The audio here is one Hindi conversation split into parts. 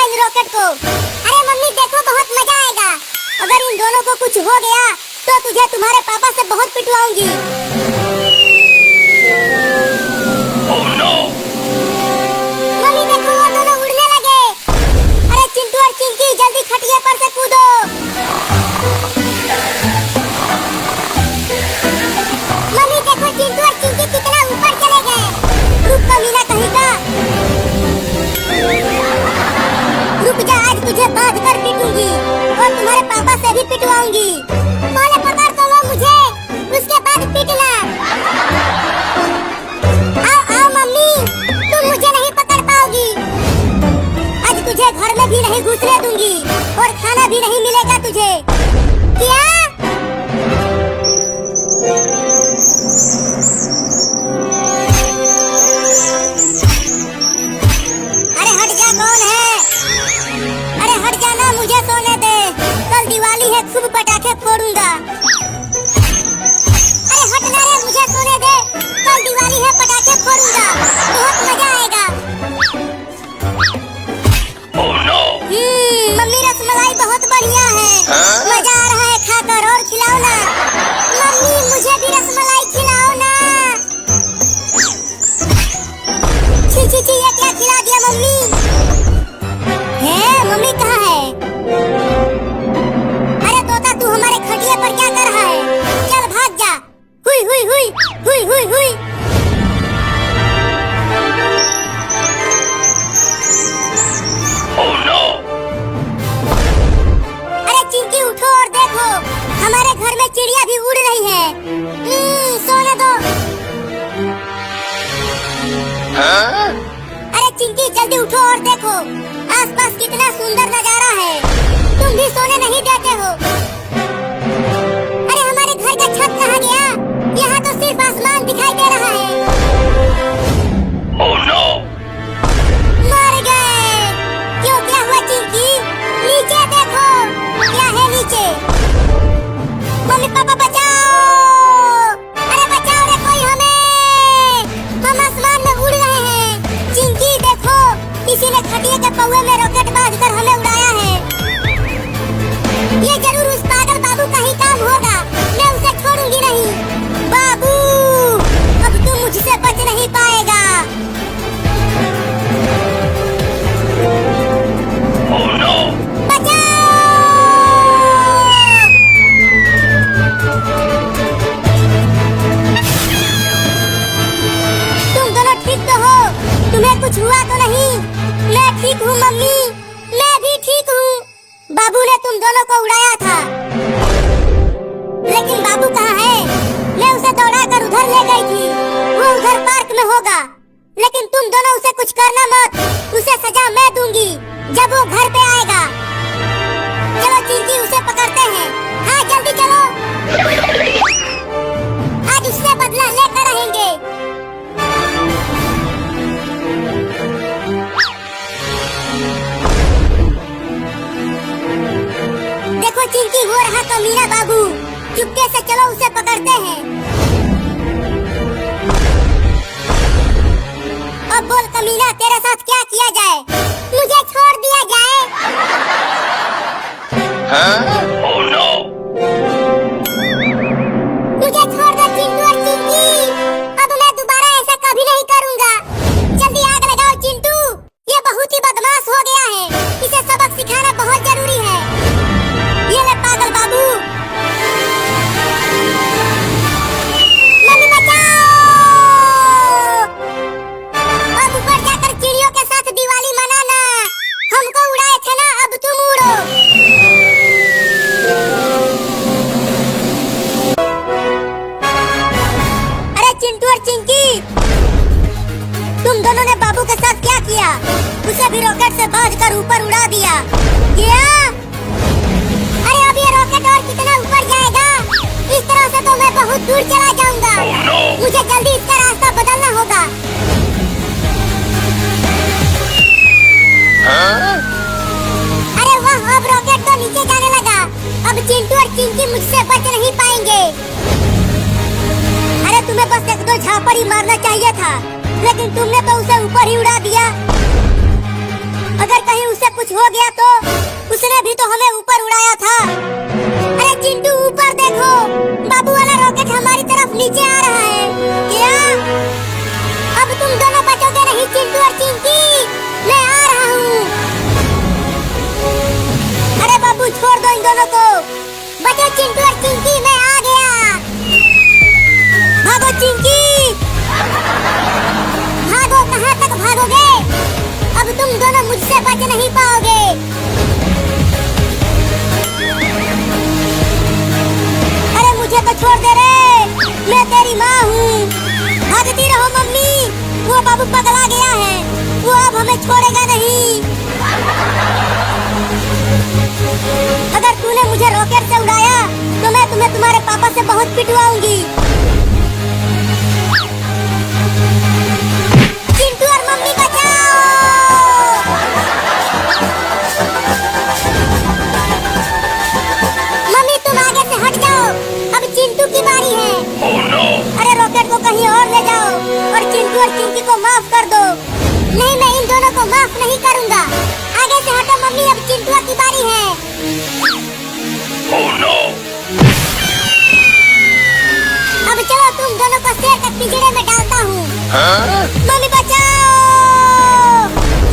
उड़ा इन रॉकेट को। अरे मम्मी देखो बहुत मजा आएगा। अगर इन दोनों को कुछ हो गया तो तुझे तुम्हारे पापा से बहुत पिटवाऊंगी। Oh no! मम्मी देखो वो दोनों उड़ने लगे। अरे चिंटू और चिंकी जल्दी खटिया पर से कूदो। मम्मी देखो चिंटू और चिंकी कितना ऊपर चले गए। रुक कमीना कहीं का। रुक जा, आज तुझे बांध कर पीटूंगी और तुम्हारे पापा से भी पिटवाऊंगी। पहले पकड़ तो लो मुझे, उसके बाद पीटना। आओ आओ मम्मी, तुम मुझे नहीं पकड़ पाओगी। आज तुझे घर में भी नहीं घुसने दूंगी और खाना भी नहीं मिलेगा तुझे। क्या? अरे हट जा, कौन है? अरे हट जाना, मुझे सोने दे। कल दिवाली है, खूब पटाखे फोड़ूंगा। अरे हटना रे, मुझे सोने दे। कल दिवाली है, पटाखे फोड़ूंगा, बहुत मजा आएगा। Oh no! मम्मी रसमलाई बहुत बढ़िया है। मजा आ रहा है खाकर, और खिलाओ ना। मम्मी मुझे भी रसमलाई खिलाओ ना। छी छी छी, ये क्या खिला दिया मम्मी? है मम्मी कहाँ है? अरे तोता, तू हमारे खटिया पर क्या कर रहा है? चल भाग जा। हुई हुई हुई हुई हुई हुई। Oh no! अरे चिंकी उठो और देखो, हमारे घर में चिड़िया भी उड़ रही है। सोने दो। अरे चिंकी जल्दी उठो और देखो, आसपास कितना सुंदर नजारा है। तुम भी सोने नहीं देते हो। अरे हमारे घर का छत कहाँ गया? यहाँ तो सिर्फ आसमान दिखाई दे रहा है। Oh no! मर गए। क्यों, क्या हुआ चिंकी? नीचे देखो, क्या है नीचे? मम्मी पापा बचाओ। अरे बचाओ रे कोई हमें, हम आसमान में उड़ रहे हैं। चिंकी देखो, किसी ने खटिया के पौवे में रॉकेट बांधकर हमें उड़ाया है। ये जरूर उस पागल बाबू का ही काम होगा। मैं उसे छोड़ूंगी नहीं। बाबू, अब तू मुझसे बच नहीं पाएगा। Oh no! बचाओ। तुम दोनों ठीक तो हो? तुम्हें कुछ हुआ तो नहीं? मैं ठीक हूँ मम्मी, मैं भी ठीक हूँ। बाबू ने तुम दोनों को उड़ाया था, लेकिन बाबू कहाँ है? मैं उसे दौड़ाकर उधर ले गई थी। वो उधर पार्क में होगा, लेकिन तुम दोनों उसे कुछ करना मत। उसे सजा मैं दूंगी जब वो घर पे आएगा। चलो चिंकी, उसे पकड़ते हैं। हाँ जल्दी चलो, आज उससे बदला लेकर रहेंगे। देखो चिंकी, हो रहा तो मीना बाबू। चुपके से चलो, उसे पकड़ते हैं। अब बोल कमीना, तेरे साथ क्या किया जाए? मुझे छोड़ दिया जाए। Oh no! मुझे छोड़ दो चिंटू और चिंकी। अब मैं दोबारा ऐसा कभी नहीं करूँगा। जल्दी आग लगाओ चिंटू, ये बहुत ही बदमाश हो गया है। इसे सबक सिखाना बहुत जरूरी है। ये ले पागल बाबू। मम्मी बचाओ। अब ऊपर जाकर चिड़ियों के साथ दिवाली मनाना। हमको उड़ाए थे ना, अब तुम उड़ो। अरे चिंटू और चिंकी, तुम दोनों ने बाबू के साथ क्या किया? उसे भी रॉकेट से बांधकर ऊपर उड़ा दिया। क्या? अरे अब ये रॉकेट और कितना ऊपर जाएगा? इस तरह से तो मैं बहुत दूर चला जाऊंगा। Oh no! मुझे जल्दी इसका रास्ता बदलना होगा। अरे वाह, अब रॉकेट तो नीचे जाने लगा। अब चिंटू और चिंकी मुझसे बच नहीं पाएंगे। अरे तुम्हें बस एक दो झापड़ ही मारना चाहिए था, लेकिन तुमने तो उसे ऊपर ही उड़ा दिया। अगर कहीं उसे कुछ हो गया तो उसने भी तो हमें ऊपर उड़ाया था। अरे चिंटू ऊपर देखो, बाबू वाला रॉकेट हमारी तरफ नीचे आ रहा है। क्या अब तुम दोनों बचोगे नहीं चिंटू और चिंकी? मैं आ रहा हूँ। अरे बाबू छोड़ दो इन दोनों को। बचो चिंटू और चिंकी, मैं आ गया। भागो चिंकी, भागो। कहाँ तक भागोगे? अब तुम दोनों मुझसे बच नहीं पाओगे। अरे मुझे तो छोड़ दे रे, मैं तेरी माँ हूँ। भागती रहो मम्मी, वो बाबू पगला गया है, वो अब हमें छोड़ेगा नहीं। अगर तूने मुझे रॉकेट से उड़ाया तो मैं तुम्हें तुम्हारे पापा से बहुत पिटवाऊंगी। चिंटू और मम्मी बचाओ। मम्मी तुम आगे से हट जाओ, अब चिंटू की बारी है। Oh no! अरे रॉकेट को कहीं और ले जाओ और चिंटू और चिंकी को माफ कर दो। नहीं, मैं इन दोनों को माफ नहीं करूंगा। आगे से हटो मम्मी, अब चिंटू की बारी है। Oh no! अब चलो तुम दोनों को शेर के पिंजरे में डालता हूँ। मम्मी बचाओ,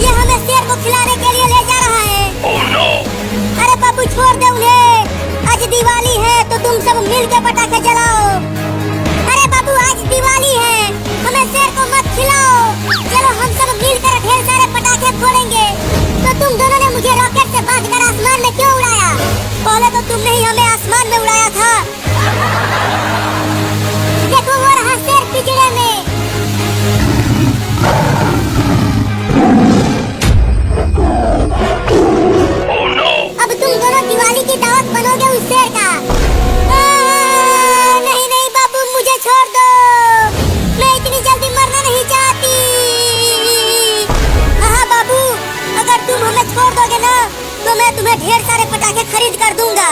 ये हमें शेर को खिलाने के लिए ले जा रहा है। Oh no! अरे बाबू छोड़ दे उन्हें, आज दिवाली है तो तुम सब मिल के पटाखे जलाओ। अरे बाबू आज दिवाली है, हमें शेर को मत खिलाओ। चलो हम सब मिलकर ढेर सारे पटाखे फोड़ेंगे। तो तुम दोनों ने मुझे रॉकेट से बांधकर आसमान में क्यों उड़ाया? पहले तो तुमने ही हमें आसमान में उड़ाया था। देखो वो रहा शेर पिंजरे में। Oh no! अब तुम दोनों दिवाली की दावत बनोगे उस शेर का। नहीं नहीं बाबू मुझे छोड़ दो, मैं इतनी जल्दी मरना नहीं चाहती। हाँ बाबू, अगर तुम हमें छोड़ दोगे ना तो मैं तुम्हें ढेर सारे पटाखे खरीद कर दूंगा।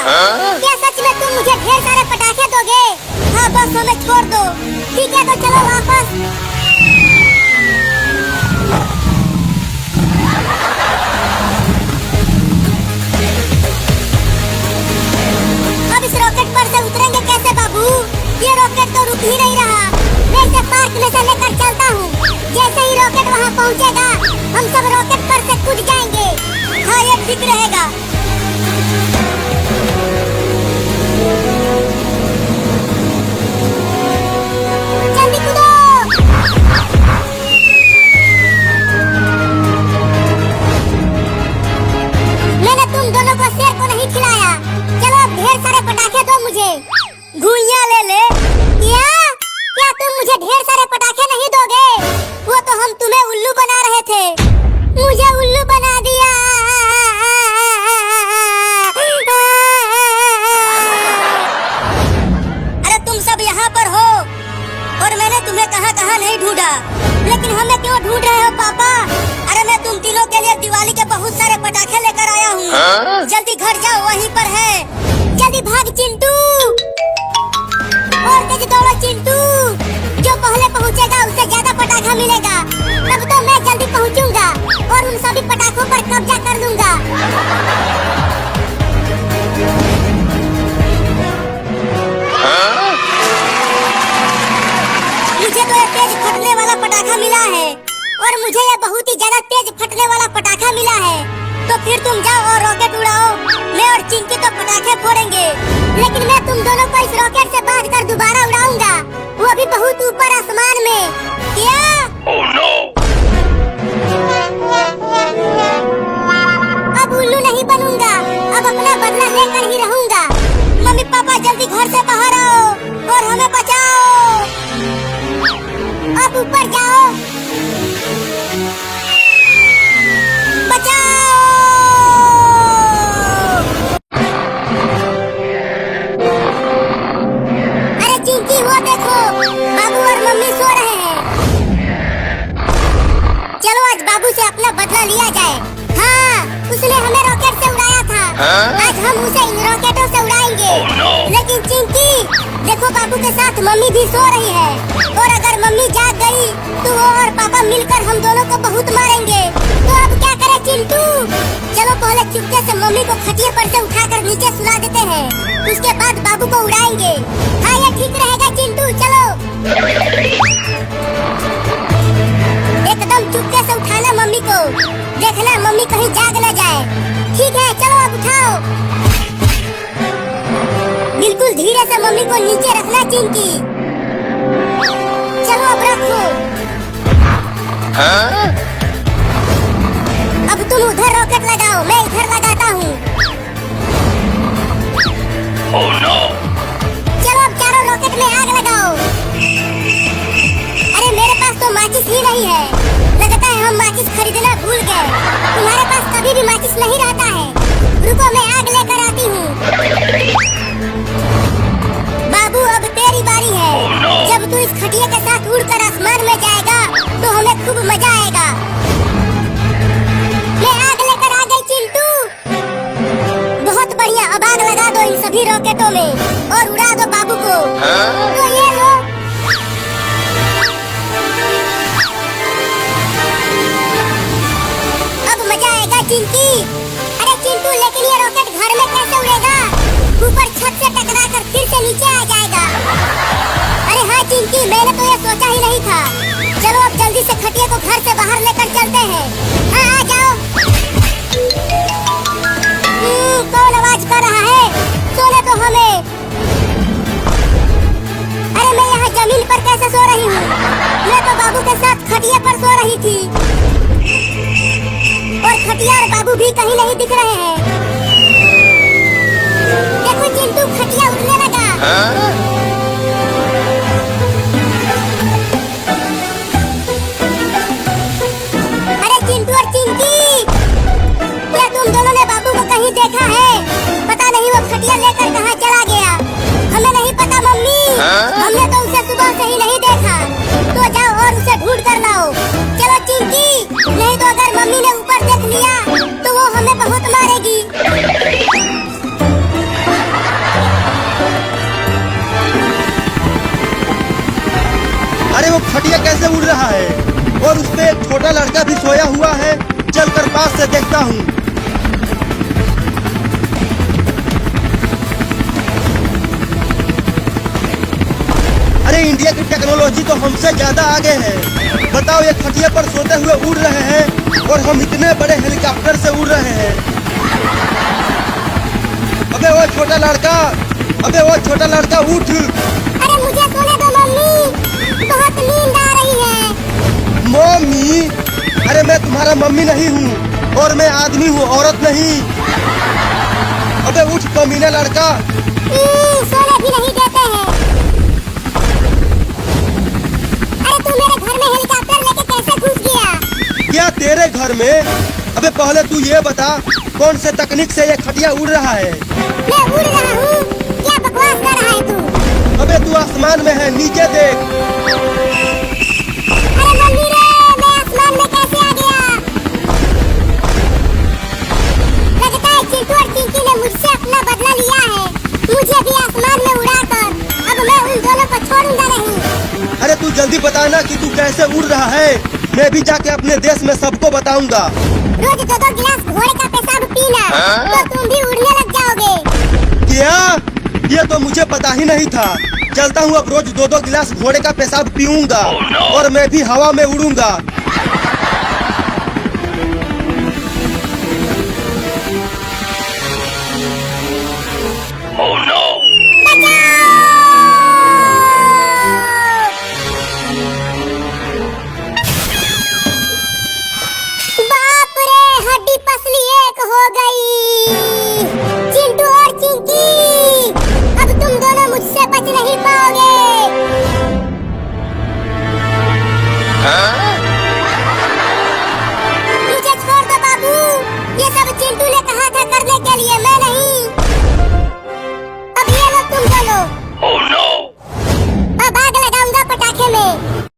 क्या सच में तुम मुझे ढेर सारे पटाखे दोगे? हाँ बस हमें छोड़ दो। ठीक है तो चलो वापस। अब इस रॉकेट पर से उतरेंगे कैसे बाबू? ये रॉकेट तो रुक ही नहीं रहा। मैं इसे पार्क में से लेकर चलता हूँ। जैसे ही रॉकेट वहाँ पहुँचेगा हम सब रॉकेट पर से कूद जाएंगे। हाँ ये ठीक रहेगा। जल्दी कूदो। मैंने तुम दोनों को शेर को नहीं खिलाया। चलो अब ढेर सारे पटाखे दो मुझे। घुइयां ले ले। क्या तुम मुझे ढेर सारे पटाखे नहीं दोगे? वो तो हम तुम्हें उल्लू बना रहे थे। मुझे उल्लू बना दिया। अरे तुम सब यहाँ पर हो और मैंने तुम्हें कहाँ नहीं ढूंढा, लेकिन हमें क्यों ढूंढ रहे हो पापा? अरे मैं तुम तीनों के लिए दिवाली के बहुत सारे पटाखे लेकर आया हूँ। जल्दी घर जाओ, वहीं पर है। जल्दी भाग चिंटू, और तेज दौड़ो चिंटू। जो पहले पहुँचेगा उसे ज्यादा पटाखा मिलेगा। तब तो मैं जल्दी पहुँचूंगा और उन सभी पटाखों पर कब्जा कर लूंगा। मुझे तो ये तेज फटने वाला पटाखा मिला है और मुझे ये बहुत ही ज्यादा तेज फटने वाला पटाखा मिला है। तो फिर तुम जाओ और रॉकेट उड़ाओ। मैं और चिंकी तो पटाखे फोड़ेंगे, लेकिन मैं तुम दोनों को इस रॉकेट से बांधकर दोबारा उड़ाऊंगा, वो भी बहुत ऊपर आसमान में। क्या? Oh no! अब उल्लू नहीं बनूंगा, अब अपना बदला लेकर ही रहूंगा। मम्मी पापा जल्दी घर से बाहर आओ और हमें बचाओ। अब ऊपर जाओ, बचाओ। अरे चिंकी वो देखो, बाबू और मम्मी सो रहे हैं। चलो आज बाबू से अपना बदला लिया जाए। हाँ, उसने हमें रॉकेट से उड़ाया था। आज हम उसे इन रॉकेटों से उड़ाएंगे। Oh no! लेकिन चिंकी देखो, बाबू के साथ मम्मी भी सो रही है और अगर मम्मी जाग गई तो वो और पापा मिलकर हम दोनों को बहुत मारेंगे। तो अब क्या करें चिंकी? चिंटू, चलो पहले चुपके से मम्मी को खटिया पर से उठाकर नीचे सुला देते हैं, उसके बाद बाबू को उड़ाएंगे। हाँ ये ठीक रहेगा चिंटू, चलो। एकदम चुपके से उठाना मम्मी को, देखना मम्मी कहीं जाग न जाए। ठीक है चलो अब उठाओ। बिल्कुल धीरे से मम्मी को नीचे रखना चिंकी। चलो अब रखो। अब तुम उधर रॉकेट लगाओ, मैं इधर लगाता हूँ। Oh no! चलो अब चारों रॉकेट में आग लगाओ। अरे मेरे पास तो माचिस ही नहीं है, लगता है हम माचिस खरीदना भूल गए। तुम्हारे पास कभी भी माचिस नहीं रहता है। रुको मैं आग लेकर आती हूँ। बाबू अब तेरी बारी है। जब तू इस खटिया के साथ उड़कर आसमान में जाएगा तो हमें खूब मजा आएगा। मैं आग लेकर आ गई चिंटू। बहुत बढ़िया, अब आग लगा दो इन सभी रॉकेटों में और उड़ा दो बाबू को। तो ये लो। अब मजा आएगा चिंकी। अरे चिंटू लेकिन ये रॉकेट घर में कैसे उड़ेगा? ऊपर छत से टकराकर फिर से नीचे आ जाएगा। अरे हाँ चिंकी, मैंने तो ये सोचा ही नहीं था। चलो अब जल्दी से खटिया को घर से बाहर लेकर चलते हैं। हाँ आ जाओ। कौन आवाज कर रहा है? सोने तो हमें। अरे मैं यहाँ जमीन पर कैसे सो रही हूँ? मैं तो बाबू के साथ खटिया पर सो रही थी और खटिया और बाबू भी कहीं नहीं दिख रहे हैं। देखो चिंटू, खटिया उठने लगा। अरे चिंटू और चिंकी, क्या तुम दोनों ने बाबू को कहीं देखा है? पता नहीं वो खटिया लेकर कहाँ चला गया। हमें नहीं पता मम्मी, हमने तो उसे सुबह से ही नहीं देखा। तो जाओ और उसे ढूंढ कर लाओ। चलो चिंकी, नहीं तो अगर मम्मी ने ऊपर देख लिया तो वो हमें बहुत मारेगी। अरे वो खटिया कैसे उड़ रहा है और उस पे एक छोटा लड़का भी सोया हुआ है। चलकर पास से देखता हूँ। अरे इंडिया की टेक्नोलॉजी तो हमसे ज्यादा आगे है। बताओ ये खटिया पर सोते हुए उड़ रहे हैं और हम इतने बड़े हेलीकॉप्टर से उड़ रहे हैं। अबे वो छोटा लड़का, अबे वो छोटा लड़का उठ। अरे मुझे सोने दो मम्मी, बहुत नींद आ रही है। मम्मी? अरे मैं तुम्हारा मम्मी नहीं हूँ और मैं आदमी हूँ, औरत नहीं। अबे उठ कमीना लड़का। सोने भी नहीं देते हैं। अरे तू मेरे घर में हेलीकॉप्टर लेके कैसे घुस गया? क्या तेरे घर में? अबे पहले तू ये बता, कौन से तकनीक से ये खटिया उड़ रहा है? मैं उड़ रहा हूँ? क्या बकवास कर रहा है तू? अबे तू आसमान में है, नीचे देख। अरे मम्मी रे, मैं आसमान में कैसे आ गया? लगता है चिंटू और चिंकी ने मुझसे अपना बदला लिया है। मुझे भी आसमान में उड़ाकर अब मैं उन दोनों को छोड़ूंगा नहीं। अरे तू जल्दी बताना कि तू कैसे उड़ रहा है। मैं भी जाके अपने देश में सबको बताऊंगा। रोज 2-2 गिलास घोड़े का पेशाब पीना तो तुम भी उड़ने लग जाओगे। क्या? ये तो मुझे पता ही नहीं था। चलता हूँ अब रोज 2-2 गिलास घोड़े का पेशाब पीऊंगा और मैं भी हवा में उड़ूंगा।